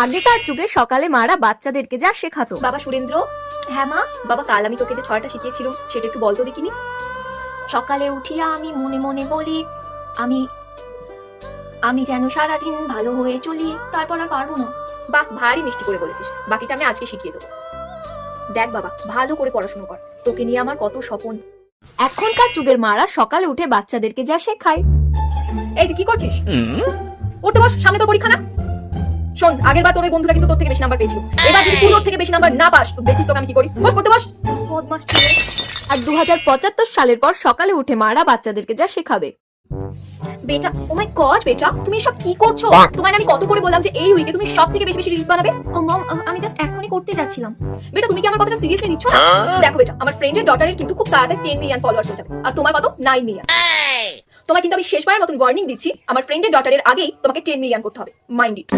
আগেকার যুগে সকালে মারা বাচ্চাদেরকে যা শেখাতো। বাবা সুরেন্দ্র। হ্যাঁ মা। বাবা কাল আমি তোকে যে ছড়াটা শিখিয়েছিলাম সেটা একটু বলতো দেখিনি। সকালে উঠিয়া আমি মনে মনে বলি আমি আমি যেন সারাদিন ভালো হয়ে চলি, তারপর আর পারবো না। বাহ, ভারী মিষ্টি করে বলেছিস। বাকিটা আমি আজকে শিখিয়ে দেবো। দেখ বাবা, ভালো করে পড়াশোনা কর, তোকে নিয়ে আমার কত স্বপ্ন। এখনকার যুগের মারা সকালে উঠে বাচ্চাদেরকে যা শেখায়। এই তুই কি করছিস? উঠতে বস, সামনে তো পরীক্ষা না। শোন, আগের বার তোর ওই বন্ধুরা কিন্তু তোর থেকে বেশি নাম্বার পেয়েছিল। এবার যদি তুই ওর থেকে বেশি নাম্বার না পাস তো দেখিস তোকে আমি কি করি। বস, পড়তে বস। বদমাশ ছেলে। আর 2075 সালের পর সকালে উঠে মারা বাচ্চাদেরকে যা শেখাবে। বেটা, ও মাই গড বেটা, তুমি এসব কি করছো? তোমায় আমি কত করে বললাম যে এই উইকে তুমি সব থেকে বেশি বেশি রিলস বানাবে। ও মম, আমি জাস্ট এখনই করতে যাচ্ছিলাম। বেটা, তুমি কি আমার কথাটা সিরিয়াসলি নিচ্ছ না? দেখো বেটা, আমার ফ্রেন্ডের ডটারের কিন্তু খুব তাড়াতাড়ি 10 মিলিয়ন ফলোয়ার্স হয়ে যাবে, আর তোমার কত 9 মিলিয়ন। তোমায় কিন্তু আমি শেষবারের মতন ওয়ার্নিং দিচ্ছি, আমার ফ্রেন্ডের ডটারের আগেই তোমাকে 10 মিলিয়ন করতে হবে। Mind it.